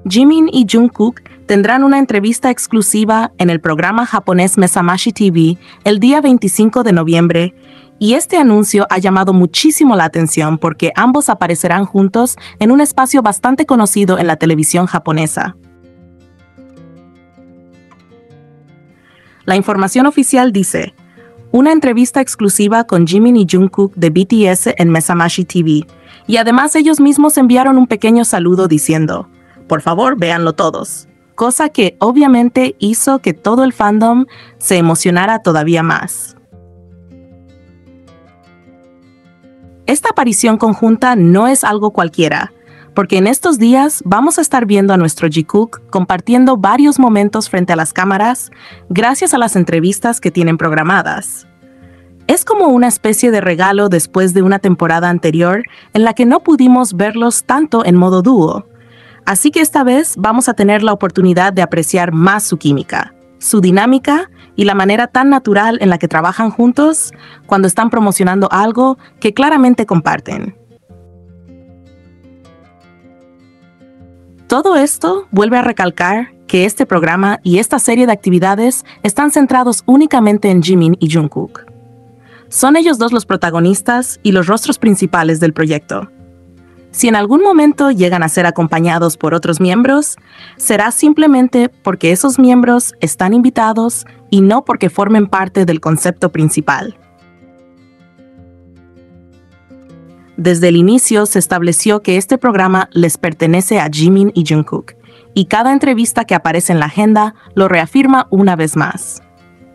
Jimin y Jungkook tendrán una entrevista exclusiva en el programa japonés Mesamashi TV el día 25 de noviembre, y este anuncio ha llamado muchísimo la atención porque ambos aparecerán juntos en un espacio bastante conocido en la televisión japonesa. La información oficial dice: una entrevista exclusiva con Jimin y Jungkook de BTS en Mesamashi TV, y además ellos mismos enviaron un pequeño saludo diciendo: por favor, véanlo todos. Cosa que obviamente hizo que todo el fandom se emocionara todavía más. Esta aparición conjunta no es algo cualquiera, porque en estos días vamos a estar viendo a nuestro Jikook compartiendo varios momentos frente a las cámaras gracias a las entrevistas que tienen programadas. Es como una especie de regalo después de una temporada anterior en la que no pudimos verlos tanto en modo dúo. Así que esta vez vamos a tener la oportunidad de apreciar más su química, su dinámica y la manera tan natural en la que trabajan juntos cuando están promocionando algo que claramente comparten. Todo esto vuelve a recalcar que este programa y esta serie de actividades están centrados únicamente en Jimin y Jungkook. Son ellos dos los protagonistas y los rostros principales del proyecto. Si en algún momento llegan a ser acompañados por otros miembros, será simplemente porque esos miembros están invitados y no porque formen parte del concepto principal. Desde el inicio se estableció que este programa les pertenece a Jimin y Jungkook, y cada entrevista que aparece en la agenda lo reafirma una vez más.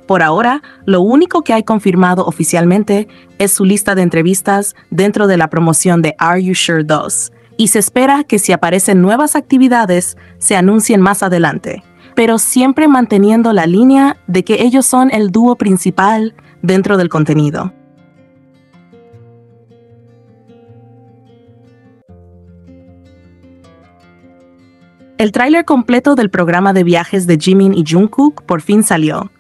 Por ahora, lo único que hay confirmado oficialmente es su lista de entrevistas dentro de la promoción de Are You Sure 2, y se espera que si aparecen nuevas actividades se anuncien más adelante, pero siempre manteniendo la línea de que ellos son el dúo principal dentro del contenido. El tráiler completo del programa de viajes de Jimin y Jungkook por fin salió,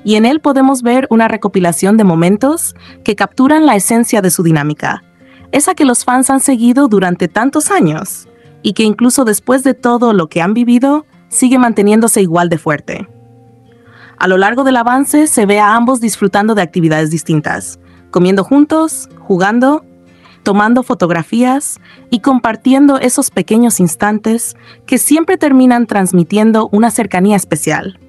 y en él podemos ver una recopilación de momentos que capturan la esencia de su dinámica, esa que los fans han seguido durante tantos años, y que incluso después de todo lo que han vivido, sigue manteniéndose igual de fuerte. A lo largo del avance se ve a ambos disfrutando de actividades distintas, comiendo juntos, jugando, tomando fotografías y compartiendo esos pequeños instantes que siempre terminan transmitiendo una cercanía especial.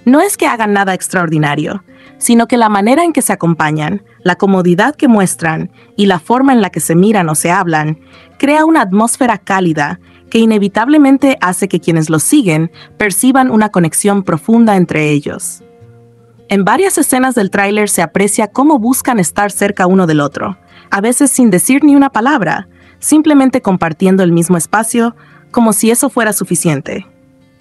No es que hagan nada extraordinario, sino que la manera en que se acompañan, la comodidad que muestran y la forma en la que se miran o se hablan, crea una atmósfera cálida que inevitablemente hace que quienes los siguen perciban una conexión profunda entre ellos. En varias escenas del tráiler se aprecia cómo buscan estar cerca uno del otro, a veces sin decir ni una palabra, simplemente compartiendo el mismo espacio, como si eso fuera suficiente.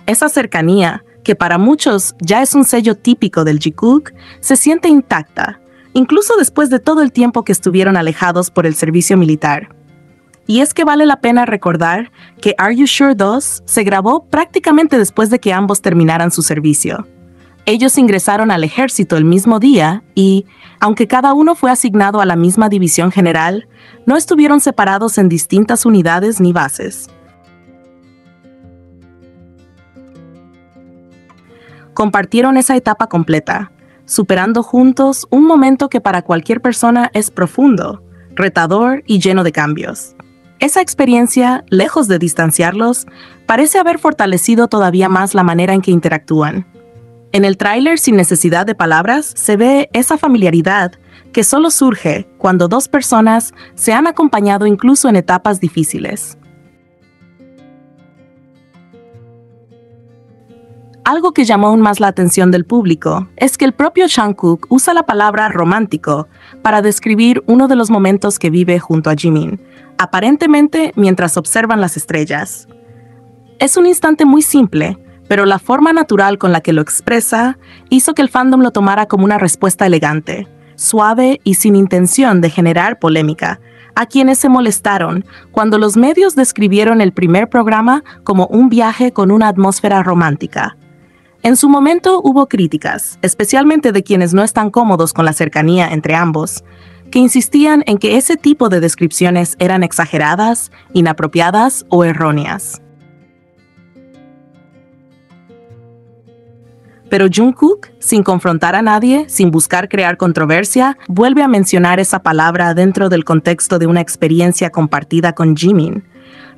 Esa cercanía, que para muchos ya es un sello típico del Jikook, se siente intacta, incluso después de todo el tiempo que estuvieron alejados por el servicio militar. Y es que vale la pena recordar que Are You Sure 2 se grabó prácticamente después de que ambos terminaran su servicio. Ellos ingresaron al ejército el mismo día y, aunque cada uno fue asignado a la misma división general, no estuvieron separados en distintas unidades ni bases. Compartieron esa etapa completa, superando juntos un momento que para cualquier persona es profundo, retador y lleno de cambios. Esa experiencia, lejos de distanciarlos, parece haber fortalecido todavía más la manera en que interactúan. En el tráiler, sin necesidad de palabras, se ve esa familiaridad que solo surge cuando dos personas se han acompañado incluso en etapas difíciles. Algo que llamó aún más la atención del público es que el propio Jungkook usa la palabra romántico para describir uno de los momentos que vive junto a Jimin, aparentemente mientras observan las estrellas. Es un instante muy simple, pero la forma natural con la que lo expresa hizo que el fandom lo tomara como una respuesta elegante, suave y sin intención de generar polémica, a quienes se molestaron cuando los medios describieron el primer programa como un viaje con una atmósfera romántica. En su momento hubo críticas, especialmente de quienes no están cómodos con la cercanía entre ambos, que insistían en que ese tipo de descripciones eran exageradas, inapropiadas o erróneas. Pero Jungkook, sin confrontar a nadie, sin buscar crear controversia, vuelve a mencionar esa palabra dentro del contexto de una experiencia compartida con Jimin,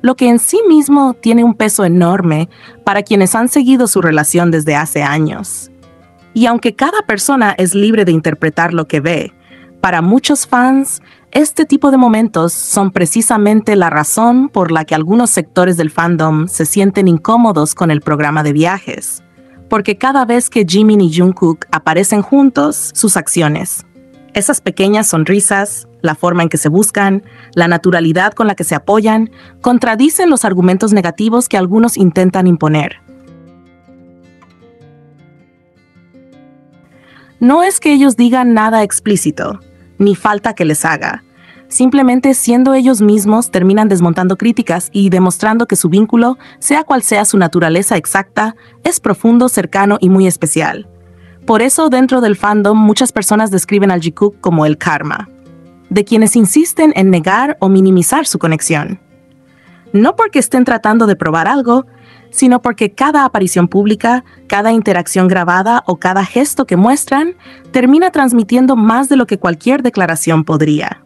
lo que en sí mismo tiene un peso enorme para quienes han seguido su relación desde hace años. Y aunque cada persona es libre de interpretar lo que ve, para muchos fans, este tipo de momentos son precisamente la razón por la que algunos sectores del fandom se sienten incómodos con el programa de viajes. Porque cada vez que Jimin y Jungkook aparecen juntos, sus acciones, esas pequeñas sonrisas, la forma en que se buscan, la naturalidad con la que se apoyan, contradicen los argumentos negativos que algunos intentan imponer. No es que ellos digan nada explícito, ni falta que les haga. Simplemente siendo ellos mismos terminan desmontando críticas y demostrando que su vínculo, sea cual sea su naturaleza exacta, es profundo, cercano y muy especial. Por eso dentro del fandom muchas personas describen al Jikook como el karma, de quienes insisten en negar o minimizar su conexión. No porque estén tratando de probar algo, sino porque cada aparición pública, cada interacción grabada o cada gesto que muestran termina transmitiendo más de lo que cualquier declaración podría.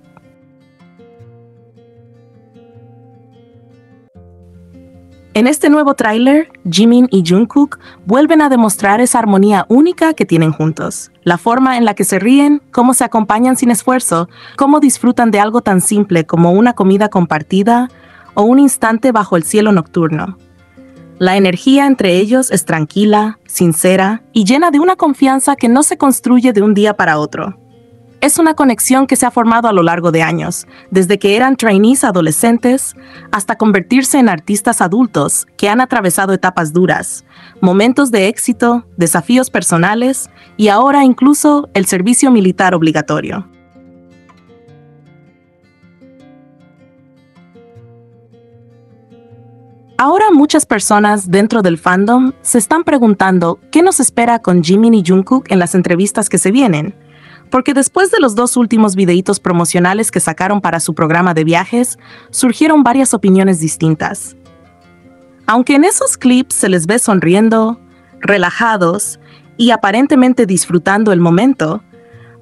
En este nuevo tráiler, Jimin y Jungkook vuelven a demostrar esa armonía única que tienen juntos. La forma en la que se ríen, cómo se acompañan sin esfuerzo, cómo disfrutan de algo tan simple como una comida compartida o un instante bajo el cielo nocturno. La energía entre ellos es tranquila, sincera y llena de una confianza que no se construye de un día para otro. Es una conexión que se ha formado a lo largo de años, desde que eran trainees adolescentes hasta convertirse en artistas adultos que han atravesado etapas duras, momentos de éxito, desafíos personales y ahora incluso el servicio militar obligatorio. Ahora muchas personas dentro del fandom se están preguntando qué nos espera con Jimin y Jungkook en las entrevistas que se vienen. Porque después de los dos últimos videitos promocionales que sacaron para su programa de viajes, surgieron varias opiniones distintas. Aunque en esos clips se les ve sonriendo, relajados y aparentemente disfrutando el momento,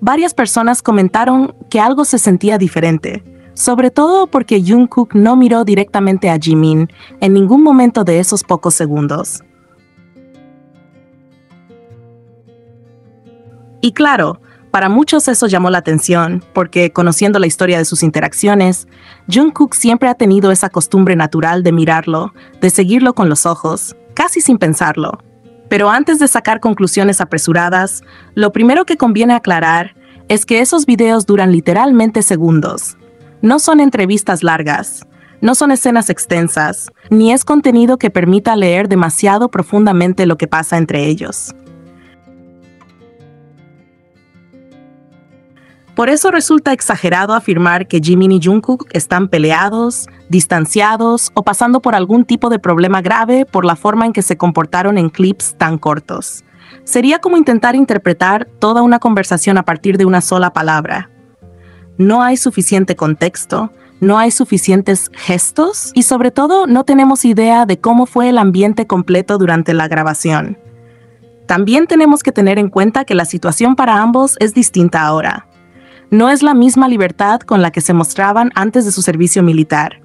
varias personas comentaron que algo se sentía diferente, sobre todo porque Jungkook no miró directamente a Jimin en ningún momento de esos pocos segundos. Y claro, para muchos eso llamó la atención, porque conociendo la historia de sus interacciones, Jungkook siempre ha tenido esa costumbre natural de mirarlo, de seguirlo con los ojos, casi sin pensarlo. Pero antes de sacar conclusiones apresuradas, lo primero que conviene aclarar es que esos videos duran literalmente segundos. No son entrevistas largas, no son escenas extensas, ni es contenido que permita leer demasiado profundamente lo que pasa entre ellos. Por eso resulta exagerado afirmar que Jimin y Jungkook están peleados, distanciados o pasando por algún tipo de problema grave por la forma en que se comportaron en clips tan cortos. Sería como intentar interpretar toda una conversación a partir de una sola palabra. No hay suficiente contexto, no hay suficientes gestos y sobre todo no tenemos idea de cómo fue el ambiente completo durante la grabación. También tenemos que tener en cuenta que la situación para ambos es distinta ahora. No es la misma libertad con la que se mostraban antes de su servicio militar.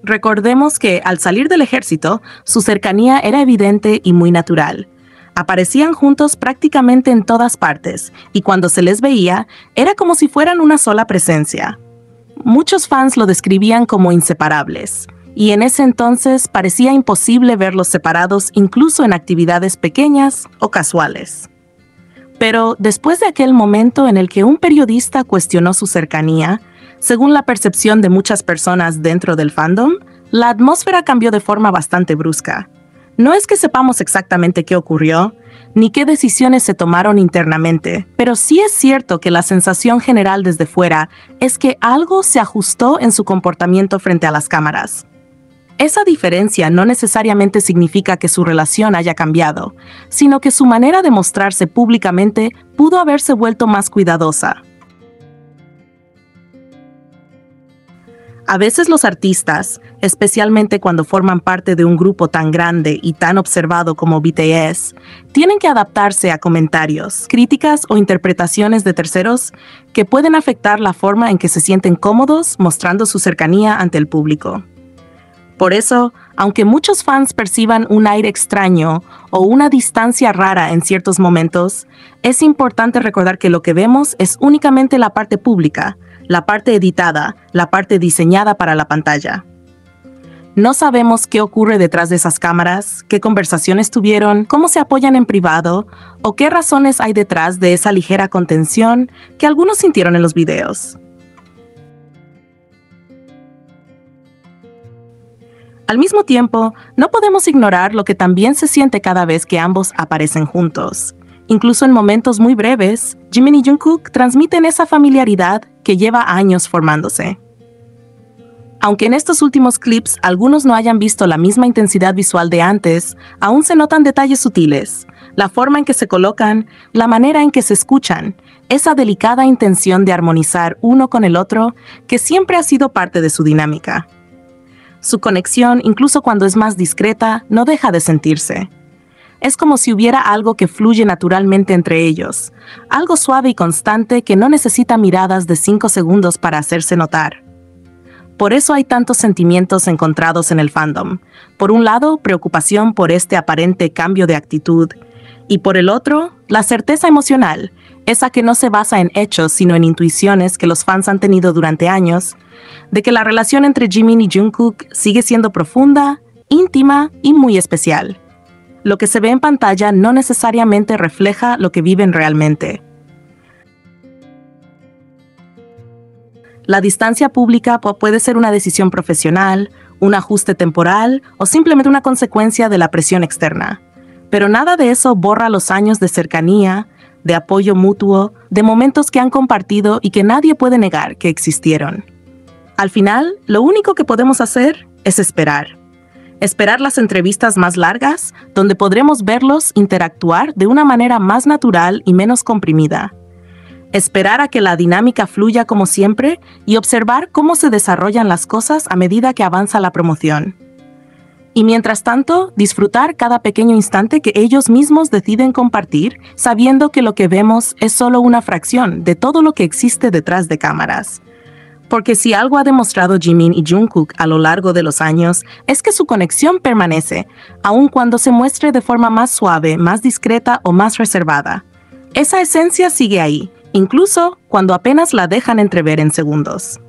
Recordemos que, al salir del ejército, su cercanía era evidente y muy natural. Aparecían juntos prácticamente en todas partes, y cuando se les veía, era como si fueran una sola presencia. Muchos fans lo describían como inseparables, y en ese entonces parecía imposible verlos separados incluso en actividades pequeñas o casuales. Pero después de aquel momento en el que un periodista cuestionó su cercanía, según la percepción de muchas personas dentro del fandom, la atmósfera cambió de forma bastante brusca. No es que sepamos exactamente qué ocurrió, ni qué decisiones se tomaron internamente, pero sí es cierto que la sensación general desde fuera es que algo se ajustó en su comportamiento frente a las cámaras. Esa diferencia no necesariamente significa que su relación haya cambiado, sino que su manera de mostrarse públicamente pudo haberse vuelto más cuidadosa. A veces los artistas, especialmente cuando forman parte de un grupo tan grande y tan observado como BTS, tienen que adaptarse a comentarios, críticas o interpretaciones de terceros que pueden afectar la forma en que se sienten cómodos mostrando su cercanía ante el público. Por eso, aunque muchos fans perciban un aire extraño o una distancia rara en ciertos momentos, es importante recordar que lo que vemos es únicamente la parte pública, la parte editada, la parte diseñada para la pantalla. No sabemos qué ocurre detrás de esas cámaras, qué conversaciones tuvieron, cómo se apoyan en privado o qué razones hay detrás de esa ligera contención que algunos sintieron en los videos. Al mismo tiempo, no podemos ignorar lo que también se siente cada vez que ambos aparecen juntos. Incluso en momentos muy breves, Jimin y Jungkook transmiten esa familiaridad que lleva años formándose. Aunque en estos últimos clips algunos no hayan visto la misma intensidad visual de antes, aún se notan detalles sutiles, la forma en que se colocan, la manera en que se escuchan, esa delicada intención de armonizar uno con el otro que siempre ha sido parte de su dinámica. Su conexión, incluso cuando es más discreta, no deja de sentirse. Es como si hubiera algo que fluye naturalmente entre ellos, algo suave y constante que no necesita miradas de 5 segundos para hacerse notar. Por eso hay tantos sentimientos encontrados en el fandom. Por un lado, preocupación por este aparente cambio de actitud, y por el otro, la certeza emocional, esa que no se basa en hechos sino en intuiciones que los fans han tenido durante años, de que la relación entre Jimin y Jungkook sigue siendo profunda, íntima y muy especial. Lo que se ve en pantalla no necesariamente refleja lo que viven realmente. La distancia pública puede ser una decisión profesional, un ajuste temporal o simplemente una consecuencia de la presión externa. Pero nada de eso borra los años de cercanía, de apoyo mutuo, de momentos que han compartido y que nadie puede negar que existieron. Al final, lo único que podemos hacer es esperar. Esperar las entrevistas más largas, donde podremos verlos interactuar de una manera más natural y menos comprimida. Esperar a que la dinámica fluya como siempre y observar cómo se desarrollan las cosas a medida que avanza la promoción. Y mientras tanto, disfrutar cada pequeño instante que ellos mismos deciden compartir, sabiendo que lo que vemos es solo una fracción de todo lo que existe detrás de cámaras. Porque si algo ha demostrado Jimin y Jungkook a lo largo de los años, es que su conexión permanece, aun cuando se muestre de forma más suave, más discreta o más reservada. Esa esencia sigue ahí, incluso cuando apenas la dejan entrever en segundos.